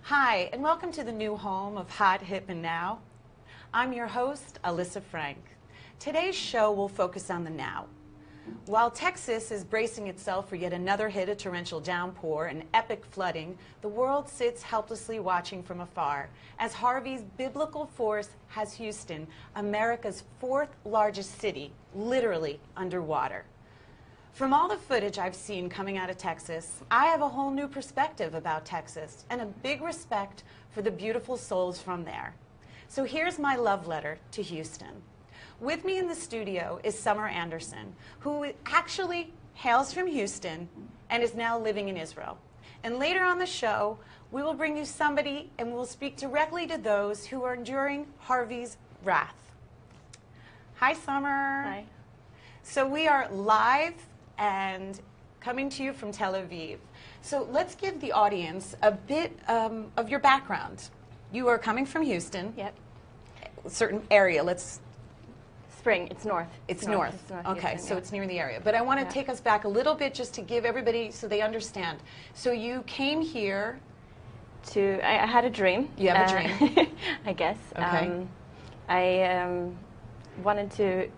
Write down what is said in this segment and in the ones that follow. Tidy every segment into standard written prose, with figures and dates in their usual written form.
Hi, and welcome to the new home of Hot, Hip, and Now. I'm your host, Elyssa Frank. Today's show will focus on the now. While Texas is bracing itself for yet another hit of torrential downpour and epic flooding, the world sits helplessly watching from afar as Harvey's biblical force has Houston, America's fourth largest city, literally underwater. From all the footage I've seen coming out of Texas, I have a whole new perspective about Texas and a big respect for the beautiful souls from there. So here's my love letter to Houston. With me in the studio is Summer Anderson, who actually hails from Houston and is now living in Israel. And later on the show, we will bring you somebody and we'll speak directly to those who are enduring Harvey's wrath. Hi, Summer. Hi. So we are live and coming to you from Tel Aviv. So let's give the audience a bit of your background. You are coming from Houston. Yep. A certain area. Spring. It's north. It's north. It's north Okay, Houston, so yeah. it's near the area. But I want to take us back a little bit just to give everybody so they understand. So you came here. I had a dream. You have a dream. I guess. Okay. I wanted to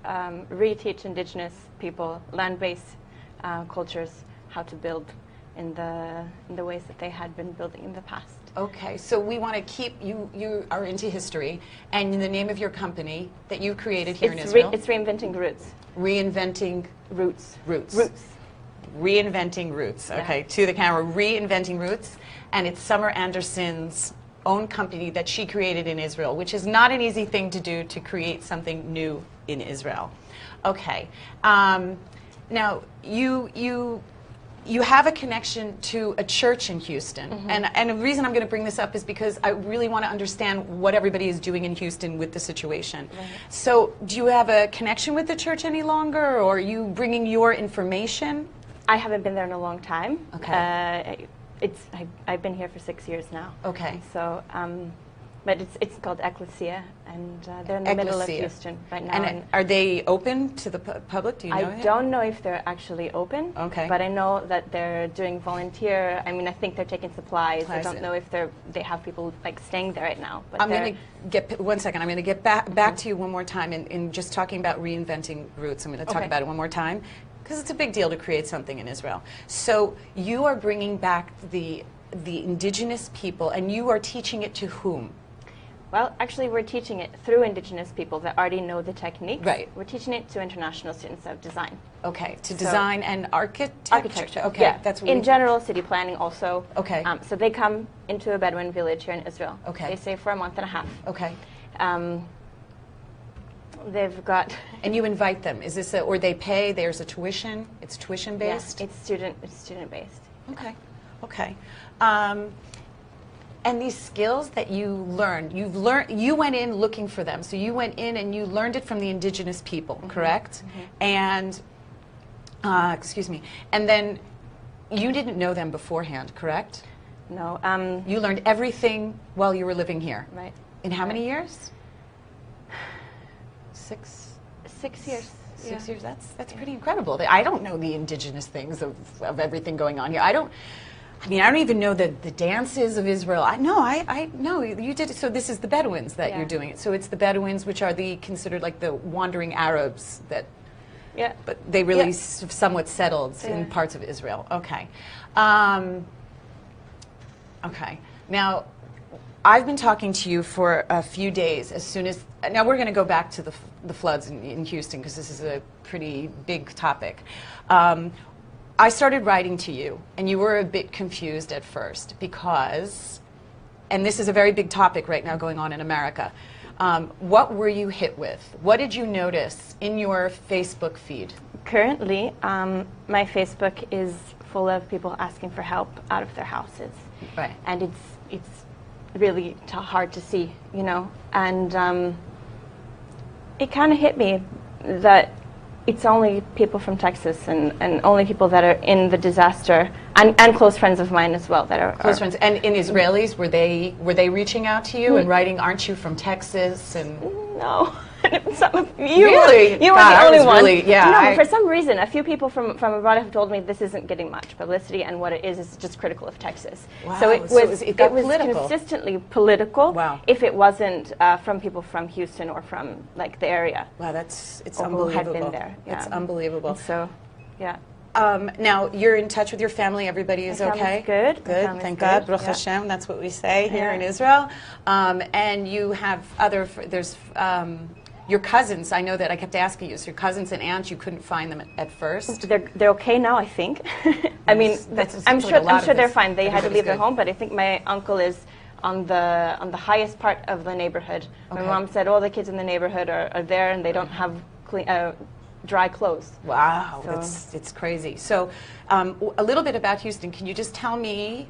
reteach indigenous people, land-based cultures, how to build in the ways that they had been building in the past. Okay, so we want to keep you are into history, and in the name of your company that you created here in Israel. It's reinventing roots. Reinventing Roots. roots. Roots. Reinventing roots. Okay, to the camera. Reinventing roots, and it's Summer Anderson's own company that she created in Israel, which is not an easy thing to do, to create something new in Israel. Okay, now you have a connection to a church in Houston, and the reason I'm going to bring this up is because I really want to understand what everybody is doing in Houston with the situation. Right. So do you have a connection with the church any longer, or are you bringing your information? I haven't been there in a long time. Okay. I've been here for 6 years now. Okay. So, but it's called Elyssa, and they're in the middle of Elyssa. Houston right now. And are they open to the public? Do you know? I don't know if they're actually open. Okay. But I know that they're doing volunteer. I mean, I think they're taking supplies. I don't know if they have people like staying there right now. But I'm going to get 1 second. I'm going to get back to you one more time in just talking about reinventing roots. I'm going to talk about it one more time because it's a big deal to create something in Israel. So you are bringing back the indigenous people, and you are teaching it to whom? Well, actually, we're teaching it through indigenous people that already know the techniques. Right. We're teaching it to international students of design. Okay, to design and architecture. Architecture. Okay, Yeah. that's what in general, city planning also. Okay. So they come into a Bedouin village here in Israel. Okay. They stay for a month and a half. Okay. They've got. And you invite them. Is this or they pay? There's a tuition. It's tuition based. Yeah, it's student based. Okay. Okay. And these skills that you learned, you went in looking for them. So you went in and you learned it from the indigenous people, correct? And, excuse me, and then you didn't know them beforehand, correct? No. You learned everything while you were living here. Right. In how many years? 6 years. 6 years. That's pretty incredible. I don't know the indigenous things of everything going on here. I don't even know the dances of Israel. I know you did it. So this is the Bedouins that you're doing it. So it's the Bedouins, which are considered like the wandering Arabs that. Yeah. But they really somewhat settled in parts of Israel. Okay. Okay. Now, I've been talking to you for a few days. Now we're going to go back to the floods in Houston because this is a pretty big topic. I started writing to you, and you were a bit confused at first because, and this is a very big topic right now going on in America, what were you hit with? What did you notice in your Facebook feed? Currently, my Facebook is full of people asking for help out of their houses. Right. And it's really hard to see, and it kind of hit me that it's only people from Texas and only people that are in the disaster and close friends of mine as well that are close friends. And in Israelis, were they reaching out to you and writing, "Aren't you from Texas?" And no, Really? You God, were the only one. really, yeah. No, but for some reason, a few people from abroad have told me this isn't getting much publicity, and what it is just critical of Texas. Wow. So it was political. consistently political. Wow. If it wasn't from people from Houston or from like the area. Wow, it's or unbelievable. who had been there. Yeah. It's unbelievable. And so, yeah. Now, you're in touch with your family. Everybody is okay? Good. Good. Thank God. Baruch Hashem. That's what we say here in Israel. And you have there's your cousins. I know that I kept asking you. So your cousins and aunts, you couldn't find them at first. They're okay now, I think. I mean, I'm sure they're fine. They had to leave their home, but I think my uncle is on the highest part of the neighborhood. Okay. My mom said all the kids in the neighborhood are there, and they don't have dry clothes. Wow, so. it's crazy. So a little bit about Houston. Can you just tell me,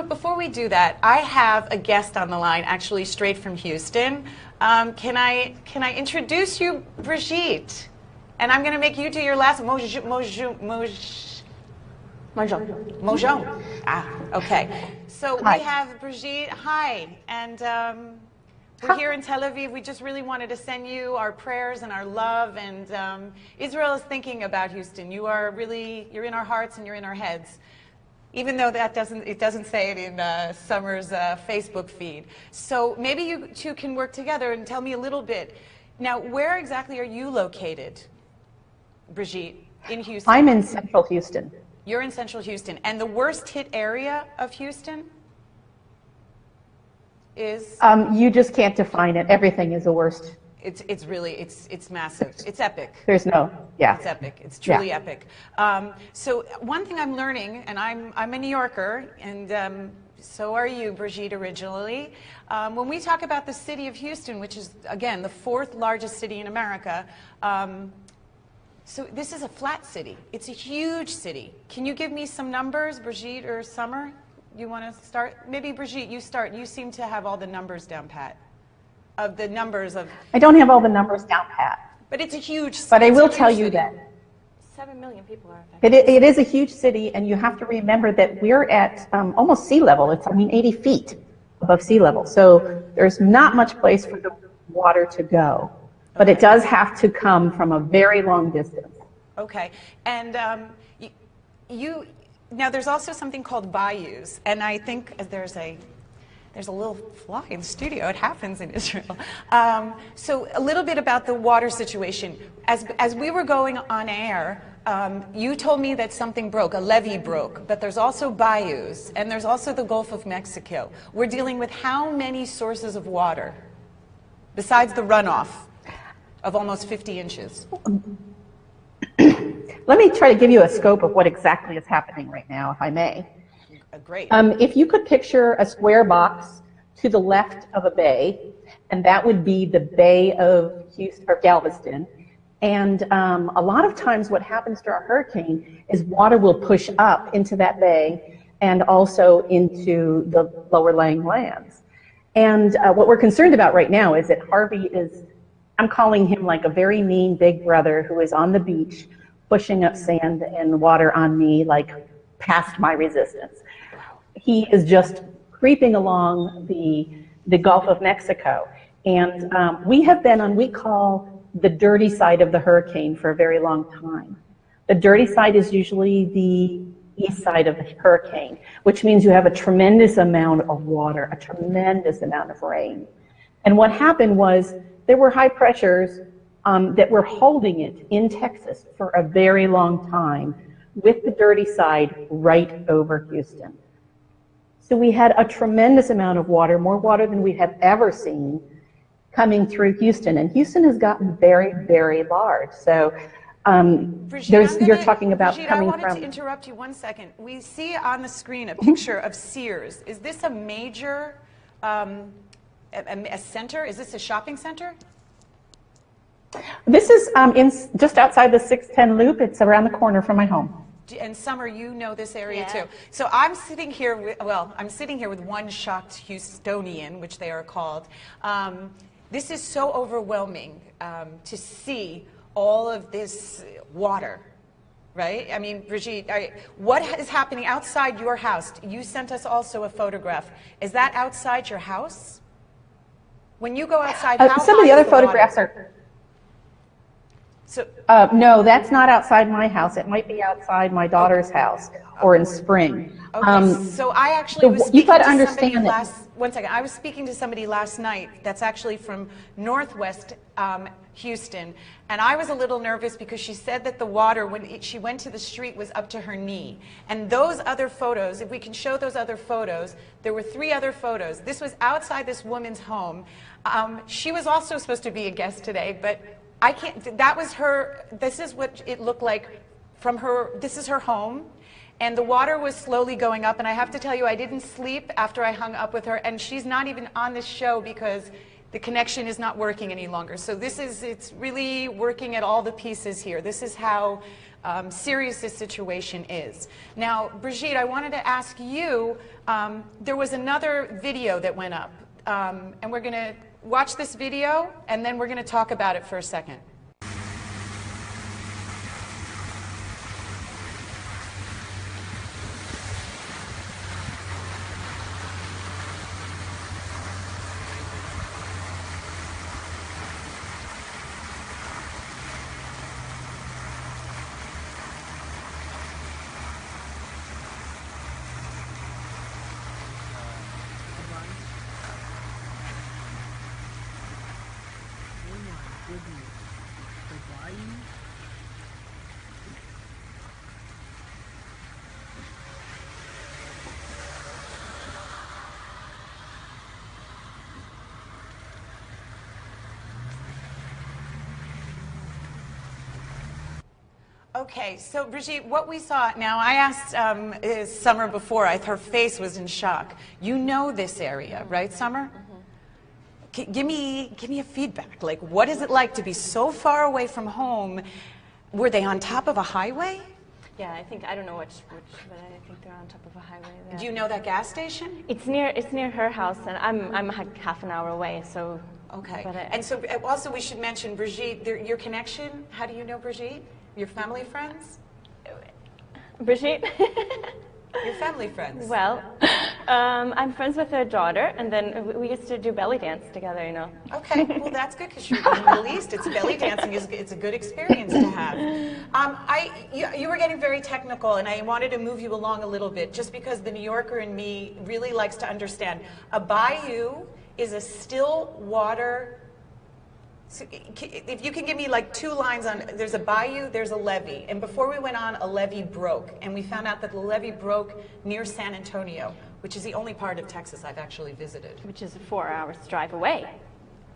before we do that, I have a guest on the line, actually straight from Houston. Can I introduce you, Brigitte? And I'm going to make you do your last Mojon. Ah, okay. So Hi. we have Brigitte. Hi. And we're here in Tel Aviv. We just really wanted to send you our prayers and our love. And Israel is thinking about Houston. You're in our hearts and you're in our heads. Even though it doesn't say it in Summer's Facebook feed. So maybe you two can work together and tell me a little bit. Now, where exactly are you located, Brigitte, in Houston? I'm in Central Houston. You're in Central Houston. And the worst hit area of Houston is? You just can't define it. Everything is the worst. It's really massive. It's epic. There's no, yeah. It's epic. It's truly epic. So one thing I'm learning, and I'm a New Yorker, and so are you, Brigitte, originally. When we talk about the city of Houston, which is, again, the 4th largest city in America, so this is a flat city. It's a huge city. Can you give me some numbers, Brigitte or Summer? You want to start? Maybe, Brigitte, you start. You seem to have all the numbers down pat. Of the numbers of... I don't have all the numbers down pat. But it's a huge city. But I will tell you that 7 million people are affected. it is a huge city, and you have to remember that we're at almost sea level. It's, 80 feet above sea level. So there's not much place for the water to go. But it does have to come from a very long distance. Okay. And now there's also something called bayous. And I think there's a little fly in the studio. It happens in Israel. So a little bit about the water situation. As we were going on air, you told me that something broke, a levee broke, but there's also bayous, and there's also the Gulf of Mexico. We're dealing with how many sources of water, besides the runoff of almost 50 inches? Let me try to give you a scope of what exactly is happening right now, if I may. Great. If you could picture a square box to the left of a bay, and that would be the Bay of Houston or Galveston. And a lot of times what happens during a hurricane is water will push up into that bay and also into the lower lying lands. And what we're concerned about right now is that Harvey is, I'm calling him like a very mean big brother who is on the beach pushing up sand and water on me like past my resistance. He is just creeping along the Gulf of Mexico. And we have been on, we call the dirty side of the hurricane for a very long time. The dirty side is usually the east side of the hurricane, which means you have a tremendous amount of water, a tremendous amount of rain. And what happened was there were high pressures that were holding it in Texas for a very long time with the dirty side right over Houston. So we had a tremendous amount of water, more water than we have ever seen, coming through Houston. And Houston has gotten very, very large. So you're talking about Brigitte, coming I wanted from... to interrupt you one second. We see on the screen a picture of Sears. Is this a major, a center? Is this a shopping center? This is just outside the 610 loop. It's around the corner from my home. And Summer, you know this area Yeah. too. So I'm sitting here with one shocked Houstonian, which they are called. This is so overwhelming to see all of this water, right? I mean, Brigitte, what is happening outside your house? You sent us also a photograph. Is that outside your house? When you go outside, how some high of the other is the water? photographs are. So, No, that's not outside my house. It might be outside my daughter's house or in spring. okay, so I actually was you speaking got to to understand somebody that. one second. I was speaking to somebody last night that's actually from Northwest Houston, and I was a little nervous because she said that the water, when she went to the street, was up to her knee. And those other photos, if we can show those other photos, there were 3 other photos. This was outside this woman's home. She was also supposed to be a guest today, but I can't, that was her, this is what it looked like from her, this is her home, and the water was slowly going up, and I have to tell you, I didn't sleep after I hung up with her, and she's not even on this show because the connection is not working any longer. So it's really working at all the pieces here. This is how serious this situation is. Now, Brigitte, I wanted to ask you, there was another video that went up, and we're going to watch this video, and then we're going to talk about it for a second. Okay, so Brigitte, what we saw, now I asked Summer before, her face was in shock. You know this area, right, Summer? Mm-hmm. Give me a feedback. Like, what is it like to be so far away from home? Were they on top of a highway? Yeah, I don't know which, but I think they're on top of a highway there. Do you know that gas station? It's near her house, and I'm like half an hour away, so. Okay, and so also we should mention, Brigitte, your connection, how do you know Brigitte? Your family friends? Brigitte? Your family friends? Well, I'm friends with her daughter, and then we used to do belly dance together, you know. Okay, well that's good because you're in the Middle East. It's belly dancing. It's a good experience to have. You were getting very technical, and I wanted to move you along a little bit, just because the New Yorker in me really likes to understand. A bayou is a still water. So if you can give me like 2 lines on, there's a bayou, there's a levee. And before we went on, a levee broke. And we found out that the levee broke near San Antonio, which is the only part of Texas I've actually visited. Which is a 4 hours drive away.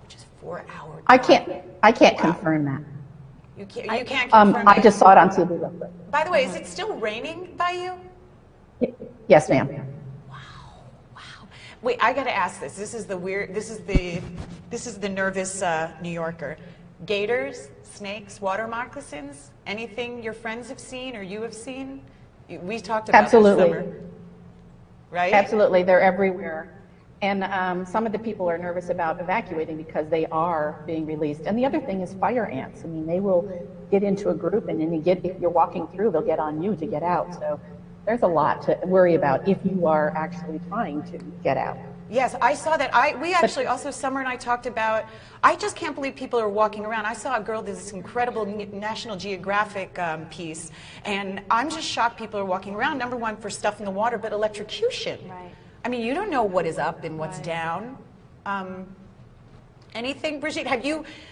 Which is 4 hours. I can't confirm that. You can't confirm I just saw it on TV. By the way, is it still raining by you? Yes, ma'am. Wait, I got to ask this. This is the nervous New Yorker. Gators, snakes, water moccasins, anything your friends have seen or you have seen? We talked about Absolutely. this summer, right? Absolutely, they're everywhere. And some of the people are nervous about evacuating because they are being released. And the other thing is fire ants. I mean, they will get into a group, and then if you're walking through, they'll get on you to get out. So there's a lot to worry about if you are actually trying to get out. Yes, I saw that. We actually also, Summer and I talked about, I just can't believe people are walking around. I saw a girl, this incredible National Geographic piece, and I'm just shocked people are walking around, number one, for stuff in the water, but electrocution. Right. I mean, you don't know what is up and what's down. Anything, Brigitte,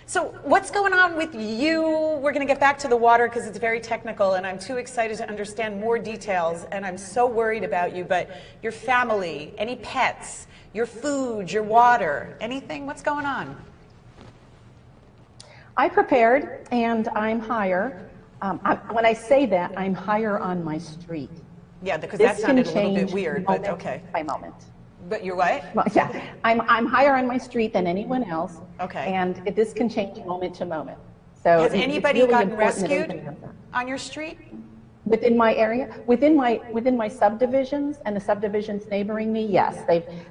so what's going on with you? We're going to get back to the water because it's very technical, and I'm too excited to understand more details, and I'm so worried about you, but your family, any pets, your food, your water, anything, what's going on? I prepared, and I'm higher. When I say that, I'm higher on my street. Yeah, because that sounded a little bit weird, but okay. By moment. But you're what? Well, yeah, I'm higher on my street than anyone else. Okay. And this can change moment to moment. So has anybody really gotten rescued on your street? Within my area, within my subdivisions and the subdivisions neighboring me, yes,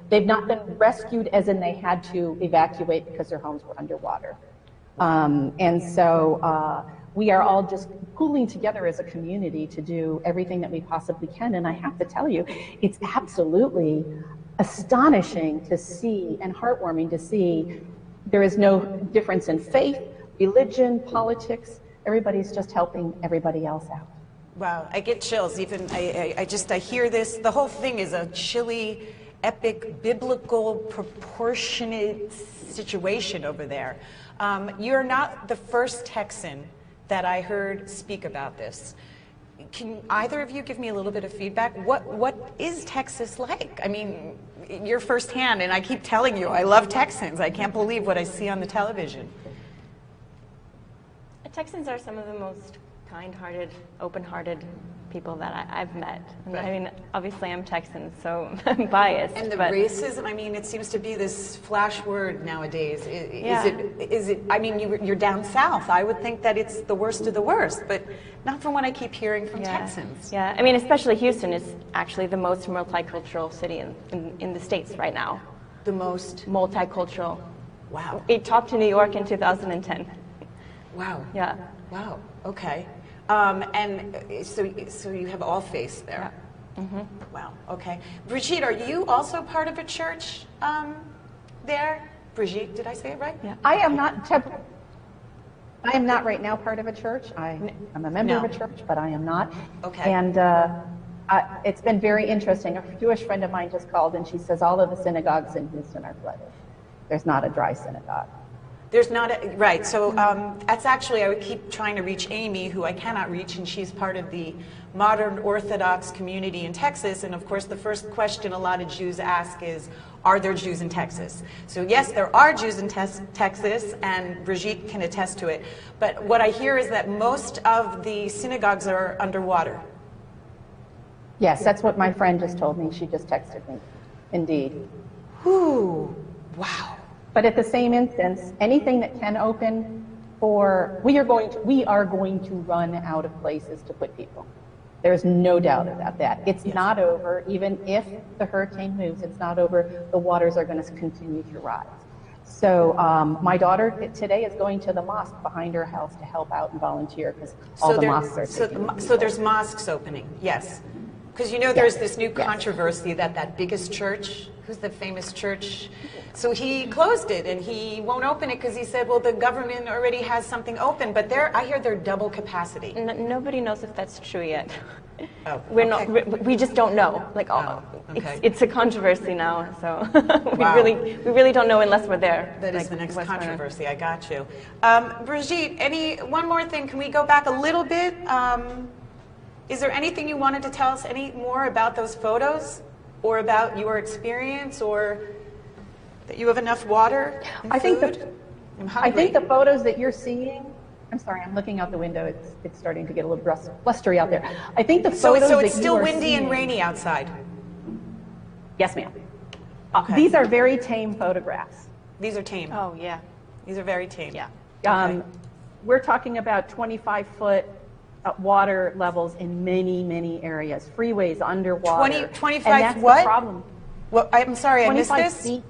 they've not been rescued as in they had to evacuate because their homes were underwater. And so we are all just pooling together as a community to do everything that we possibly can. And I have to tell you, it's absolutely astonishing to see and heartwarming to see There is no difference in faith, religion, politics. Everybody's just helping everybody else out. Wow, I get chills. Even I hear this. The whole thing is a chilly, epic, biblical, proportionate situation over there. You're not the first Texan that I heard speak about this. Can either of you give me a little bit of feedback? What is Texas like? I mean, you're firsthand, and I keep telling you, I love Texans. I can't believe what I see on the television. Texans are some of the most kind-hearted, open-hearted people that I've met. And I mean, obviously I'm Texan, so I'm biased. And the racism, I mean, it seems to be this flash word nowadays. Is it, I mean, you're down south. I would think that it's the worst of the worst, but not from what I keep hearing from Texans. Yeah, I mean, especially Houston is actually the most multicultural city in the States right now. The most? Multicultural. Wow. It topped New York in 2010. Wow. Yeah. Wow. Okay. And so you have all faiths there. Yeah. Mm-hmm. Wow. Okay. Brigitte, are you also part of a church there? Brigitte, did I say it right? Yeah. I am not right now part of a church. I'm a member of a church, but I am not. Okay. And it's been very interesting. A Jewish friend of mine just called, and she says all of the synagogues in Houston are flooded. There's not a dry synagogue. There's not a, right, so that's actually, I would keep trying to reach Amy, who I cannot reach, and she's part of the modern Orthodox community in Texas, and of course the first question a lot of Jews ask is, are there Jews in Texas? So yes, there are Jews in Texas, and Brigitte can attest to it, but what I hear is that most of the synagogues are underwater. Yes, that's what my friend just told me. She just texted me. Indeed. Whew, wow. But at the same instance, anything that can open we are going to run out of places to put people. There's no doubt about that. It's not over. Even if the hurricane moves, it's not over. The waters are going to continue to rise. So my daughter today is going to the mosque behind her house to help out and volunteer because all the mosques are taken. So there's mosques opening, yes. Because you know there's this new controversy that biggest church, who's the famous church? So he closed it and he won't open it because he said, well, the government already has something open, but I hear they're double capacity. Nobody knows if that's true yet. Oh, We just don't know. Like, okay. It's a controversy now, so Wow. we really don't know unless we're there. That is the next controversy. I got you. Brigitte, one more thing. Can we go back a little bit? Is there anything you wanted to tell us any more about those photos or about your experience or that you have enough water and I think food? I think the photos that you're seeing, I'm sorry, I'm looking out the window. It's starting to get a little blustery out there. I think the photos So it's that still you are windy seeing, and rainy outside. Yes, ma'am. Okay. These are very tame photographs. These are tame. Oh, yeah. These are very tame. Yeah. Okay. We're talking about 25-foot water levels in many, many areas. Freeways underwater. 25 and that's what? The problem. Well, I'm sorry, I missed 25 this. feet.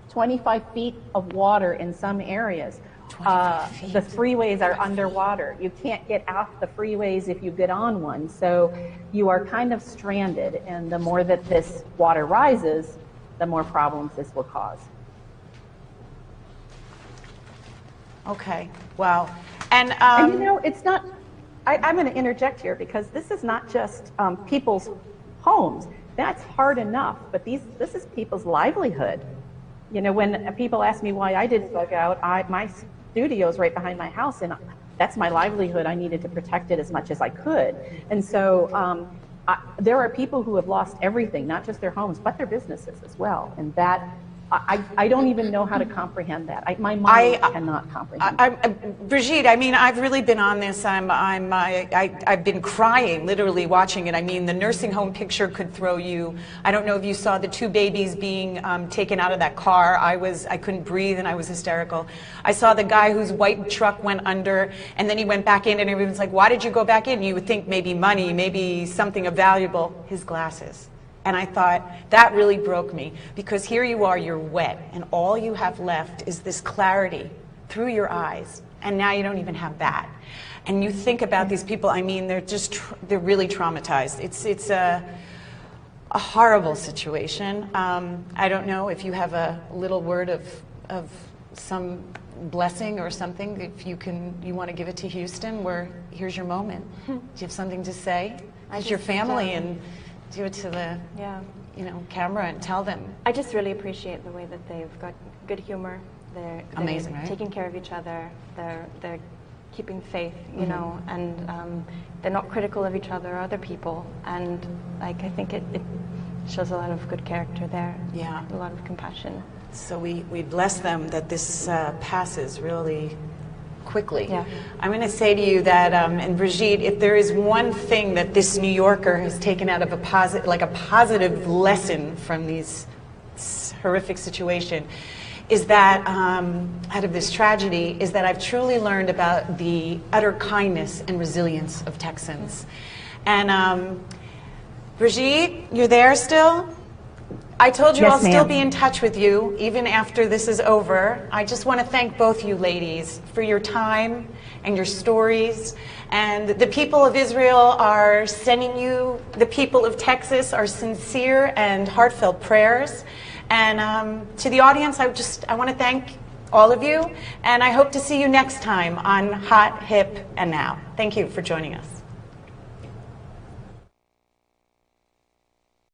25 feet of water in some areas. 25 feet. The freeways are underwater. You can't get off the freeways if you get on one. So you are kind of stranded. And the more that this water rises, the more problems this will cause. Okay. Wow. And you know, it's not, I'm going to interject here because this is not just people's homes. That's hard enough, but this is people's livelihood. You know, when people ask me why I didn't bug out, my studio's right behind my house, and that's my livelihood. I needed to protect it as much as I could. And so there are people who have lost everything, not just their homes, but their businesses as well. And that, I don't even know how to comprehend that. My mind cannot comprehend that. Brigitte, I mean, I've really been on this. I've been crying, literally watching it. I mean, the nursing home picture could throw you. I don't know if you saw the two babies being taken out of that car. I couldn't breathe and I was hysterical. I saw the guy whose white truck went under and then he went back in and everyone's like, why did you go back in? You would think maybe money, maybe something of valuable. His glasses. And I thought, that really broke me, because here you are, you're wet, and all you have left is this clarity through your eyes, and now you don't even have that. And you think about these people, I mean, they're really traumatized. It's a horrible situation. I don't know if you have a little word of of some blessing or something, if you want to give it to Houston, here's your moment. Do you have something to say? It's your family, and do it to the camera and tell them. I just really appreciate the way that they've got good humor. They're amazing, right? Taking care of each other. They're keeping faith, you know, and they're not critical of each other or other people. And I think it shows a lot of good character there. Yeah, a lot of compassion. So we bless them that this passes really quickly. Yeah. I'm going to say to you that, and Brigitte, if there is one thing that this New Yorker has taken out of a positive lesson from this horrific situation, is that out of this tragedy, is that I've truly learned about the utter kindness and resilience of Texans. And Brigitte, you're there still? I told you Yes, I'll still ma'am. be in touch with you even after this is over. I just want to thank both you ladies for your time and your stories. And the people of Israel are sending you, the people of Texas, our sincere and heartfelt prayers. And to the audience, I want to thank all of you. And I hope to see you next time on Hot, Hip, and Now. Thank you for joining us.